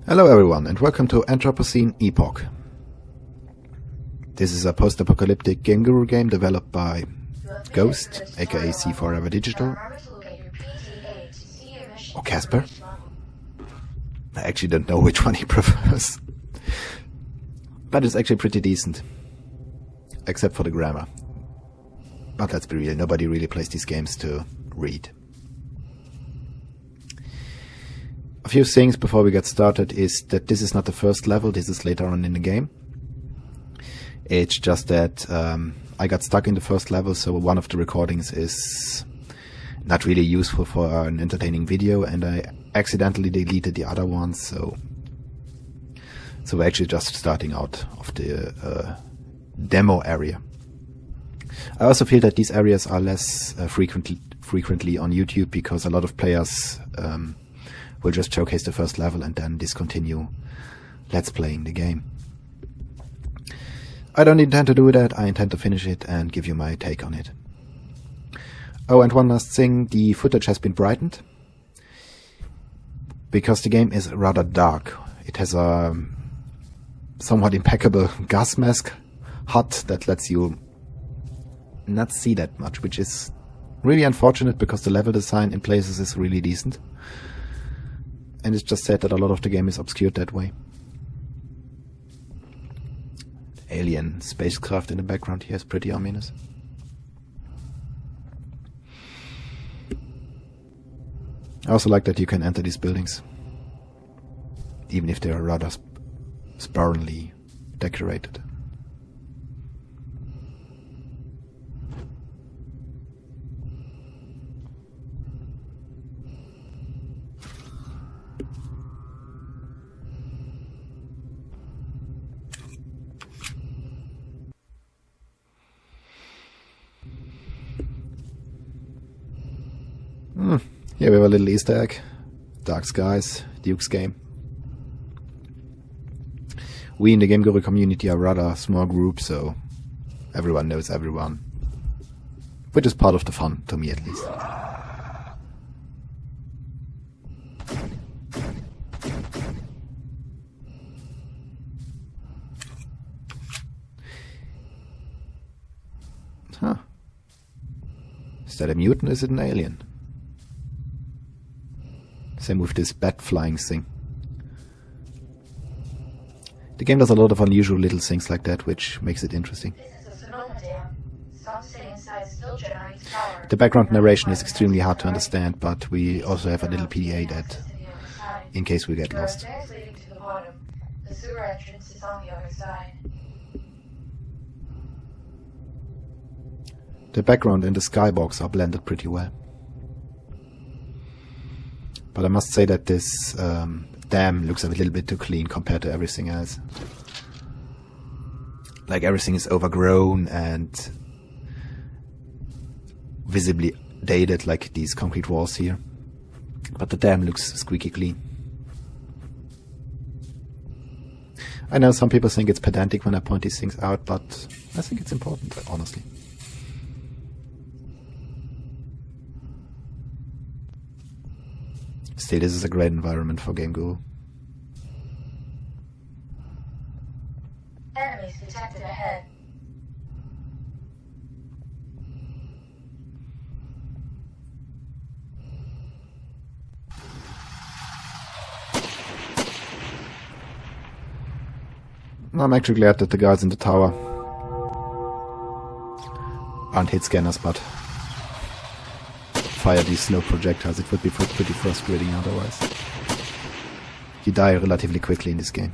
Hello everyone and welcome to Anthropocene Epoch. This is a post-apocalyptic game guru game developed by Ghost, aka C Forever Digital, or Casper. I actually don't know which one he prefers. But it's actually pretty decent. Except for the grammar. But let's be real, nobody really plays these games to read. A few things before we get started is that this is not the first level, this is later on in the game. It's just that I got stuck in the first level, so one of the recordings is not really useful for an entertaining video, and I accidentally deleted the other ones, so we're actually just starting out of the demo area. I also feel that these areas are less frequently on YouTube, because a lot of players will just showcase the first level and then discontinue let's playing the game. I don't intend to do that, I intend to finish it and give you my take on it. Oh, and one last thing, the footage has been brightened, because the game is rather dark. It has a somewhat impeccable gas mask HUD that lets you not see that much, which is really unfortunate because the level design in places is really decent. And it's just sad that a lot of the game is obscured that way. Alien spacecraft in the background here is pretty ominous. I also like that you can enter these buildings, even if they are rather sparingly decorated. Here we have a little Easter egg. Dark Skies, Duke's game. We in the Game Guru community are rather a small group, so everyone knows everyone. Which is part of the fun, to me at least. Huh. Is that a mutant or is it an alien? Same with this bat flying thing. The game does a lot of unusual little things like that, which makes it interesting. The background narration is extremely hard to understand, but we also have a little PDA that, in case we get lost. The background and the skybox are blended pretty well. But I must say that this dam looks a little bit too clean compared to everything else. Like everything is overgrown and visibly dated, like these concrete walls here. But the dam looks squeaky clean. I know some people think it's pedantic when I point these things out, but I think it's important, honestly. Still, this is a great environment for Game Guru. Enemies detected ahead. I'm actually glad that the guys in the tower aren't hit scanners, but fire these slow projectiles. It would be pretty frustrating otherwise. You die relatively quickly in this game.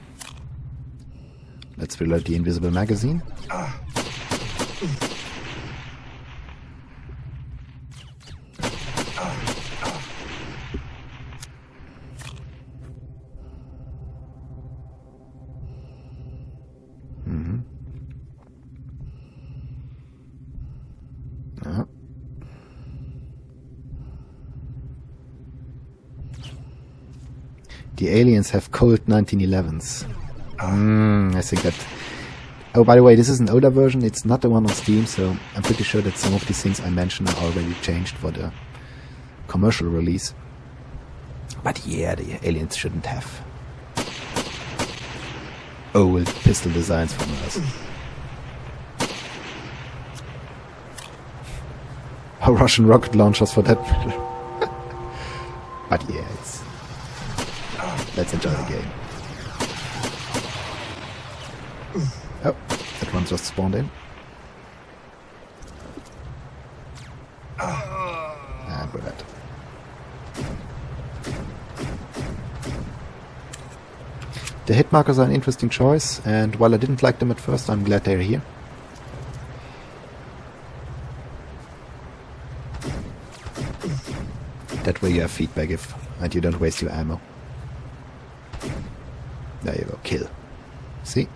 Let's reload the invisible magazine. The aliens have cold 1911s. I think that... Oh, by the way, this is an older version. It's not the one on Steam, so I'm pretty sure that some of these things I mentioned are already changed for the commercial release. But yeah, the aliens shouldn't have old pistol designs from us. Or Russian rocket launchers for that matter. But yeah, let's enjoy the game. Oh, that one just spawned in. And we're dead. The hit markers are an interesting choice, and while I didn't like them at first, I'm glad they're here. That way you have feedback and you don't waste your ammo. There you go, kill. See?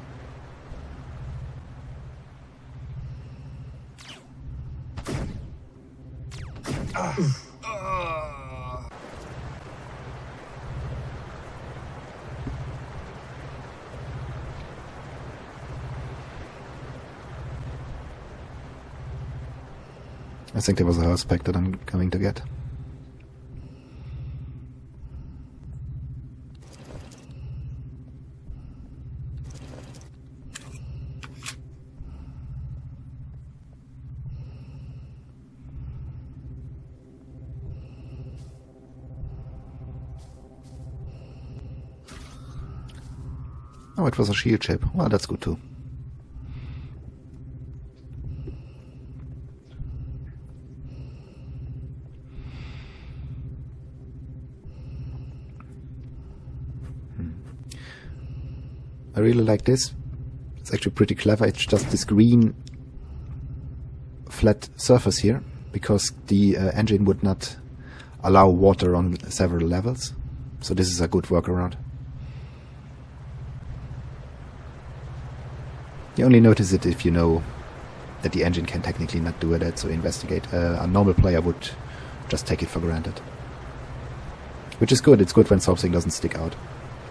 I think there was a horse pack that I'm going to get. Oh, it was a shield chip. Well, that's good too. I really like this. It's actually pretty clever. It's just this green flat surface here, because the engine would not allow water on several levels. So this is a good workaround. You only notice it if you know that the engine can technically not do that, so investigate. A normal player would just take it for granted. Which is good. It's good when something doesn't stick out,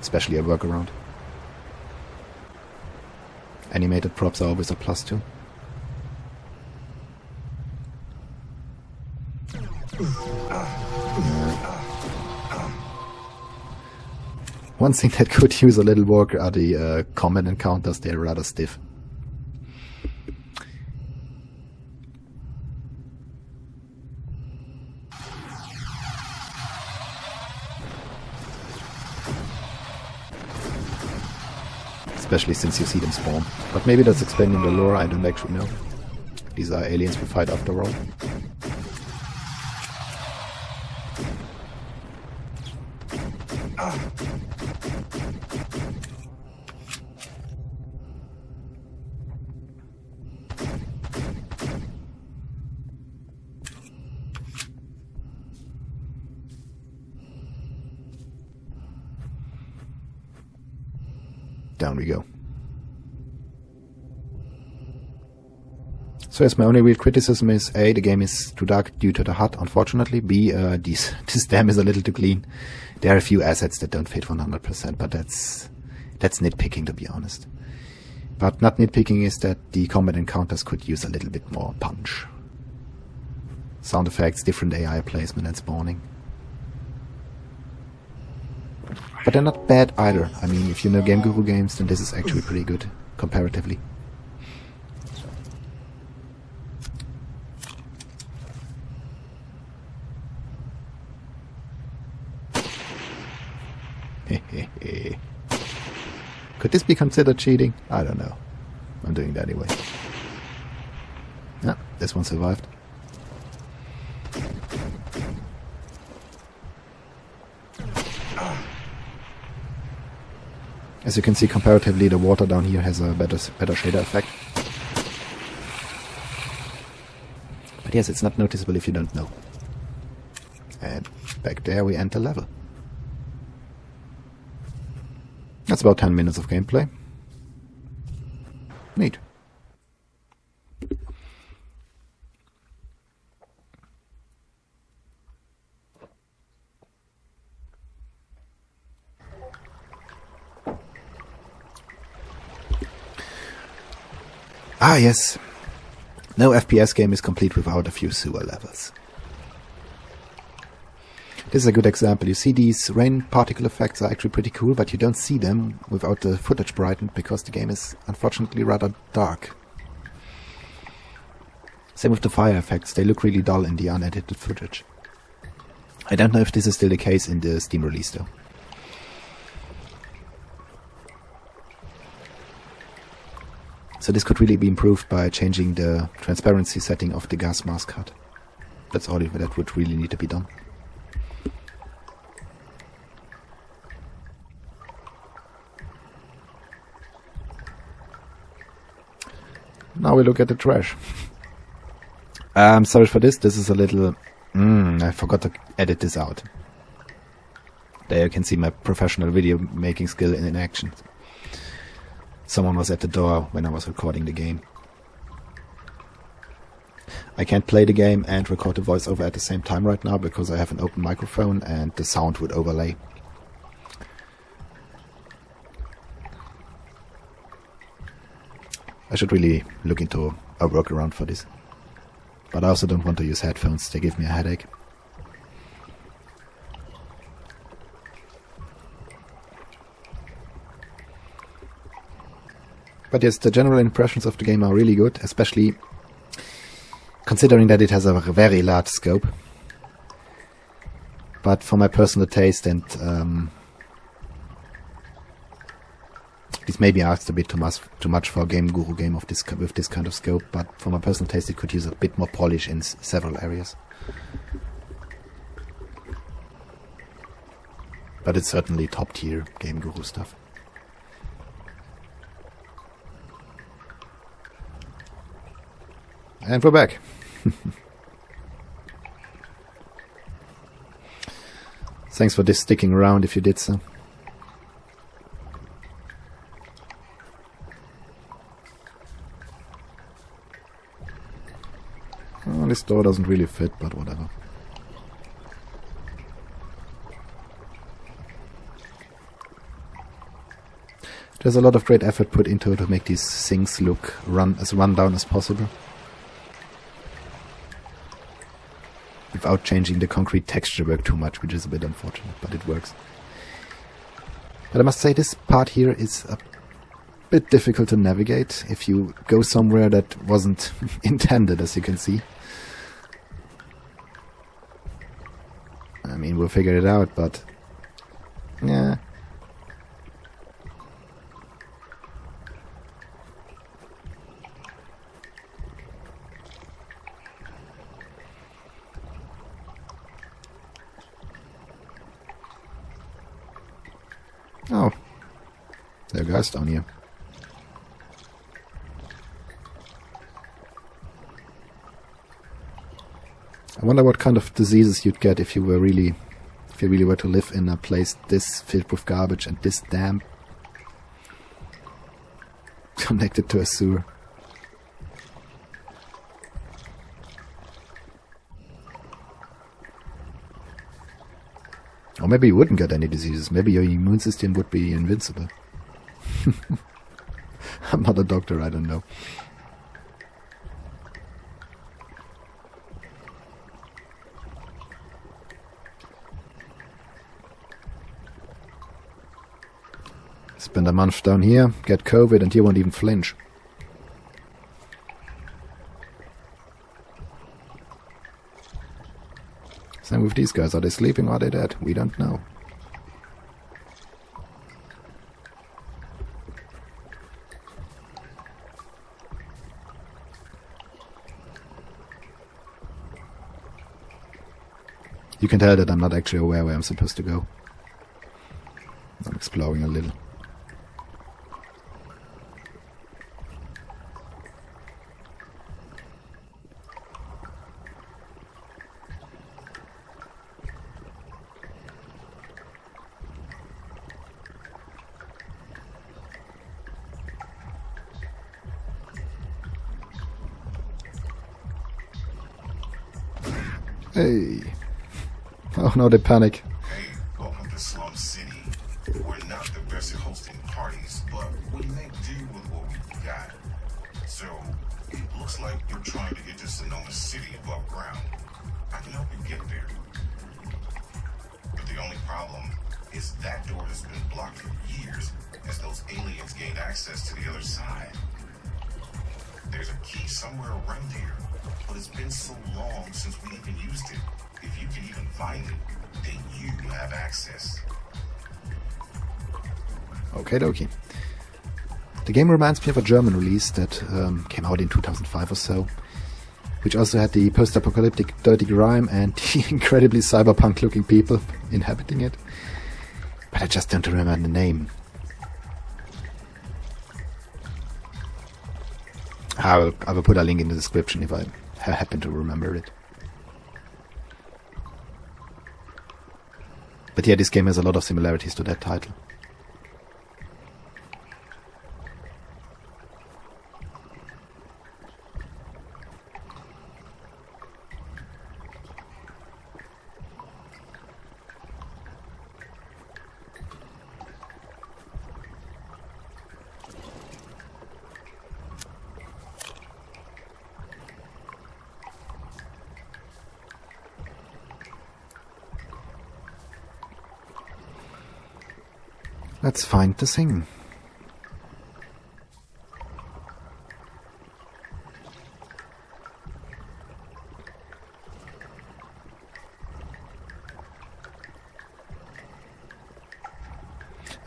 especially a workaround. Animated props are always a plus too. One thing that could use a little work are the combat encounters. They're rather stiff. Especially since you see them spawn. But maybe that's expanding the lore, I don't actually know. These are aliens we fight after all. Down we go. So yes, my only real criticism is A, the game is too dark due to the HUD, unfortunately. B, this dam is a little too clean. There are a few assets that don't fit 100%, but that's nitpicking, to be honest. But not nitpicking is that the combat encounters could use a little bit more punch. Sound effects, different AI placement and spawning. But they're not bad either. I mean, if you know Game Guru games, then this is actually pretty good, comparatively. Could this be considered cheating? I don't know. I'm doing that anyway. Ah, this one survived. As you can see, comparatively, the water down here has a better shader effect. But yes, it's not noticeable if you don't know. And back there we enter level. That's about 10 minutes of gameplay. Neat. Ah, yes. No FPS game is complete without a few sewer levels. This is a good example. You see these rain particle effects are actually pretty cool, but you don't see them without the footage brightened because the game is unfortunately rather dark. Same with the fire effects, they look really dull in the unedited footage. I don't know if this is still the case in the Steam release though. So this could really be improved by changing the transparency setting of the gas mask HUD. That's all that would really need to be done. Now we look at the trash. Sorry for this. This is a little... I forgot to edit this out. There you can see my professional video making skill in action. Someone was at the door when I was recording the game. I can't play the game and record the voiceover at the same time right now because I have an open microphone and the sound would overlay. I should really look into a workaround for this. But I also don't want to use headphones, they give me a headache. But yes, the general impressions of the game are really good, especially considering that it has a very large scope. But for my personal taste and this maybe asked a bit too much for a Game Guru game of this with this kind of scope, but for my personal taste it could use a bit more polish in several areas. But it's certainly top tier Game Guru stuff. And we're back. Thanks for this sticking around if you did so. Oh, this door doesn't really fit, but whatever. There's a lot of great effort put into it to make these things look as run down as possible. Without changing the concrete texture work too much, which is a bit unfortunate, but it works. But I must say this part here is a bit difficult to navigate if you go somewhere that wasn't intended, as you can see. I mean, we'll figure it out, but yeah. Oh, there are guys down here. I wonder what kind of diseases you'd get if you really were to live in a place this filled with garbage and this damp, connected to a sewer. Or maybe you wouldn't get any diseases. Maybe your immune system would be invincible. I'm not a doctor, I don't know. Spend a month down here, get COVID, and you won't even flinch. Same with these guys. Are they sleeping or are they dead? We don't know. You can tell that I'm not actually aware where I'm supposed to go. I'm exploring a little. Hey. Oh no, they panic. Hey, welcome to Slum City. We're not the best at hosting parties, but we make do with what we've got. So, it looks like you're trying to get to Sonoma City above ground. I can help you get there. The only problem is that door has been blocked for years as those aliens gained access to the other side. There's a key somewhere around here, but it's been so long since we even used it. If you can even find it, then you have access. Okay, dokie. The game reminds me of a German release that came out in 2005 or so, which also had the post-apocalyptic dirty grime and the incredibly cyberpunk-looking people inhabiting it. But I just don't remember the name. I will put a link in the description if I happen to remember it. But yeah, this game has a lot of similarities to that title. Let's find the thing.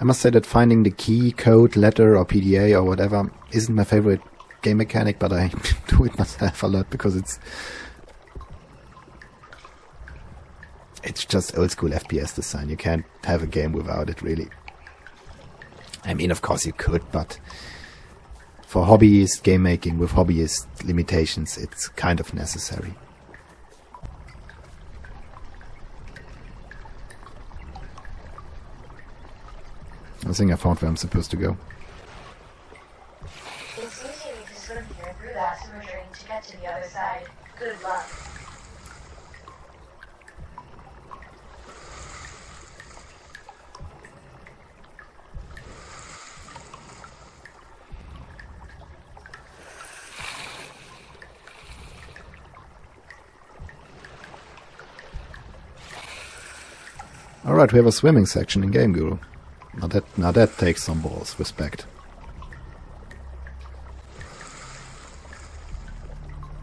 I must say that finding the key, code, letter or PDA or whatever isn't my favorite game mechanic, but I do it myself a lot because it's just old school FPS design. You can't have a game without it, really. I mean, of course you could, but for hobbyist game making with hobbyist limitations, it's kind of necessary. I think I found where I'm supposed to go. It's easy to swim here through that sewer drain to get to the other side. Good luck. Alright, we have a swimming section in Game Guru. Now that takes some balls, respect.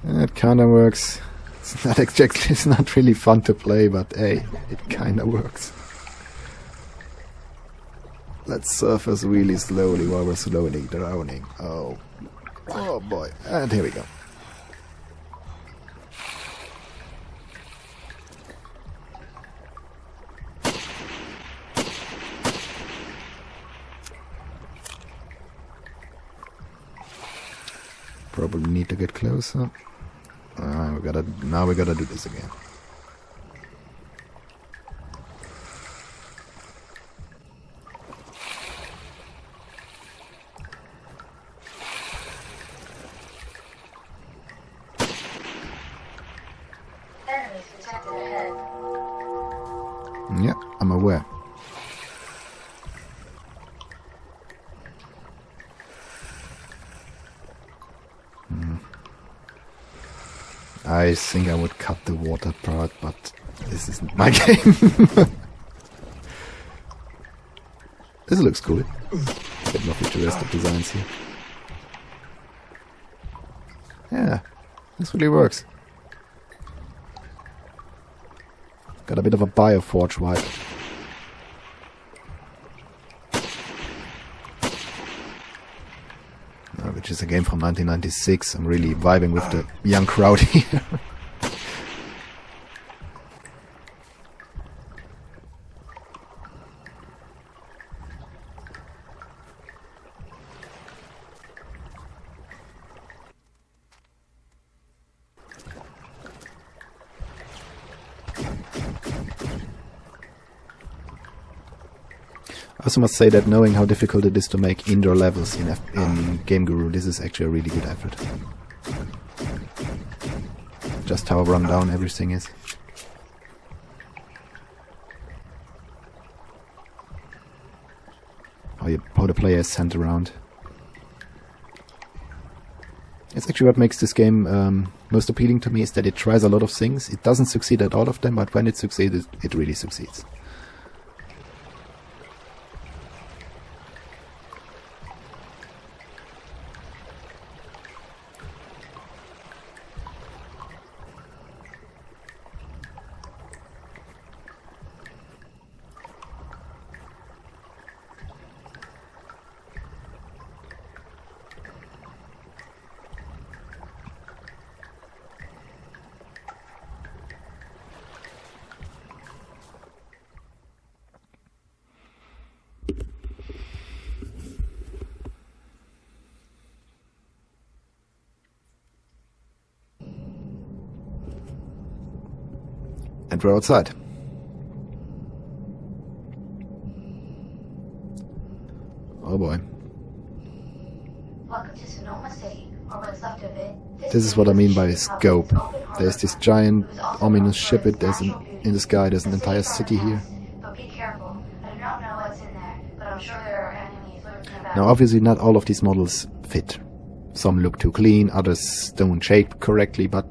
It kinda works. It's not really fun to play, but hey, it kinda works. Let's surface really slowly while we're slowly drowning. Oh boy. And here we go. Probably need to get closer. Now we gotta do this again. Enemies detected ahead. Yeah, I'm aware. I think I would cut the water part, but this isn't my game. This looks cool. Bit more futuristic designs here. Yeah, this really works. Got a bit of a Bioforge vibe. Which is a game from 1996. I'm really vibing with the young crowd here. I also must say that knowing how difficult it is to make indoor levels in Game Guru, this is actually a really good effort. Just how run down everything is. How the player is sent around. It's actually what makes this game most appealing to me, is that it tries a lot of things. It doesn't succeed at all of them, but when it succeeds, it really succeeds. And we're outside. Oh boy. Welcome to Sonoma City, or what's left of it. This is what I mean by scope. There's this giant, ominous ship. There's in the sky. There's an entire city here. But be careful. I do not know what's in there, but I'm sure there are enemies lurking about. Now, obviously, not all of these models fit. Some look too clean, others don't shape correctly, but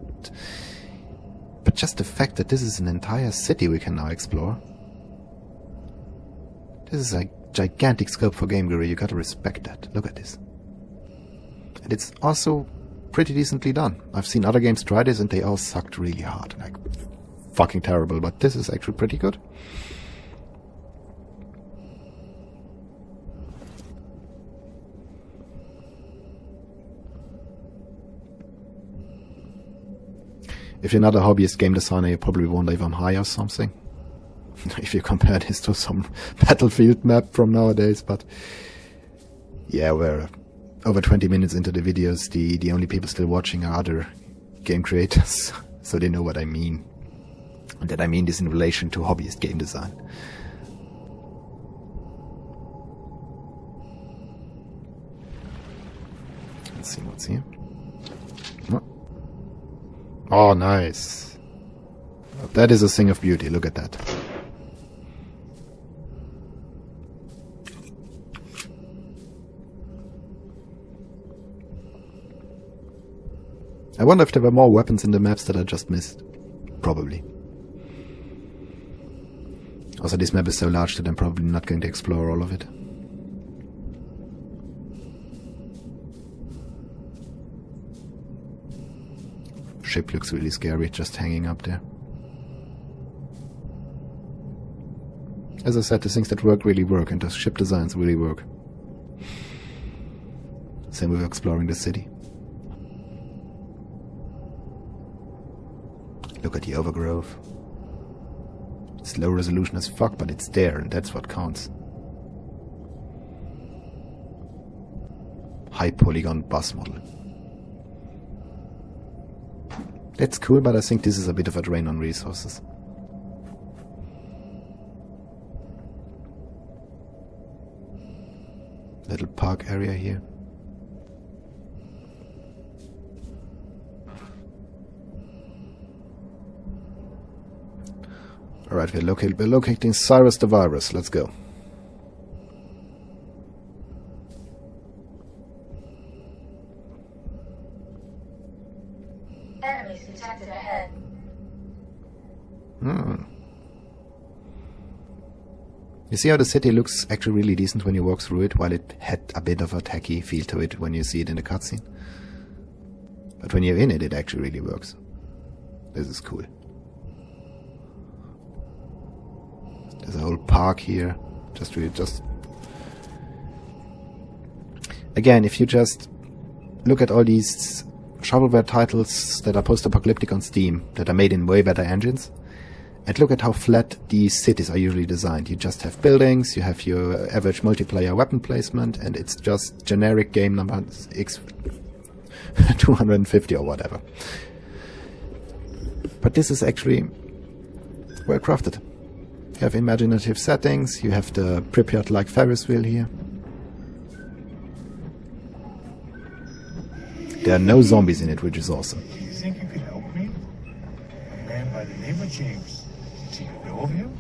just the fact that this is an entire city we can now explore. This is a gigantic scope for Game Guru. You gotta respect that. Look at this. And it's also pretty decently done. I've seen other games try this and they all sucked really hard. Like, fucking terrible, but this is actually pretty good. If you're not a hobbyist game designer, you probably wonder if I'm high or something. If you compare this to some Battlefield map from nowadays, but yeah, we're over 20 minutes into the videos. The only people still watching are other game creators, so they know what I mean. And that I mean this in relation to hobbyist game design. Let's see what's here. Oh, nice. That is a thing of beauty. Look at that. I wonder if there were more weapons in the maps that I just missed. Probably. Also, this map is so large that I'm probably not going to explore all of it. Ship looks really scary, just hanging up there. As I said, the things that work really work, and the ship designs really work. Same with exploring the city. Look at the overgrowth. It's low resolution as fuck, but it's there, and that's what counts. High polygon bus model. That's cool, but I think this is a bit of a drain on resources. Little park area here. Alright, we're locating Cyrus the Virus. Let's go. Enemies detected ahead. You see how the city looks actually really decent when you walk through it, while it had a bit of a tacky feel to it when you see it in the cutscene. But when you're in it, it actually really works. This is cool. There's a whole park here. Again, if you just look at all these shovelware titles that are post-apocalyptic on Steam, that are made in way better engines, and look at how flat these cities are usually designed. You just have buildings, you have your average multiplayer weapon placement, and it's just generic game number X 250 or whatever. But this is actually well crafted. You have imaginative settings, you have the Pripyat-like Ferris wheel here. There are no zombies in it, which is awesome. Do you think you could help me? A man by the name of James. Do you know of him?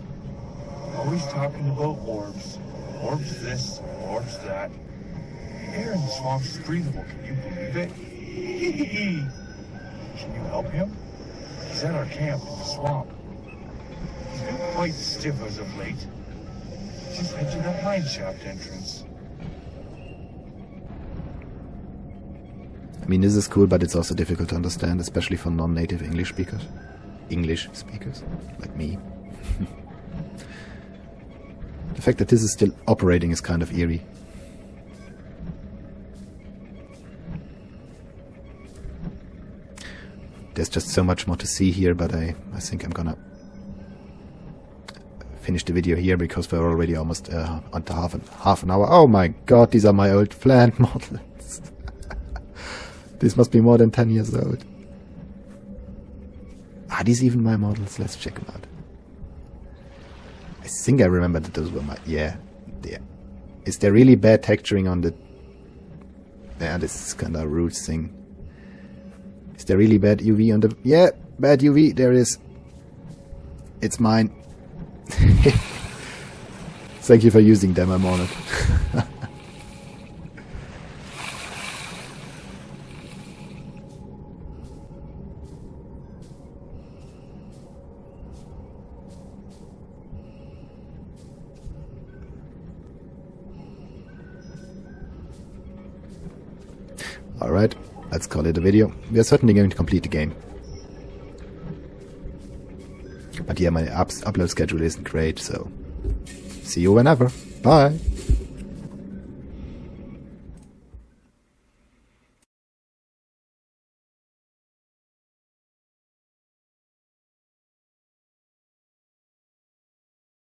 Always talking about orbs. Orbs this, orbs that. The air in the swamp is breathable, can you believe it? Can you help him? He's at our camp in the swamp. He's been quite stiff as of late. Just head to that mine shaft entrance. I mean, this is cool, but it's also difficult to understand, especially for non-native English speakers. Like me. The fact that this is still operating is kind of eerie. There's just so much more to see here, but I think I'm gonna finish the video here because we're already almost under half an hour. Oh my god, these are my old plant models. This must be more than 10 years old. Are these even my models? Let's check them out. I think I remember that those were my... Yeah. Is there really bad texturing on the... Yeah, this is kind of a rude thing. Is there really bad UV on the... Yeah, bad UV, there is. It's mine. Thank you for using them, I'm on it. Alright, let's call it a video. We are certainly going to complete the game. But yeah, my upload schedule isn't great, so see you whenever. Bye!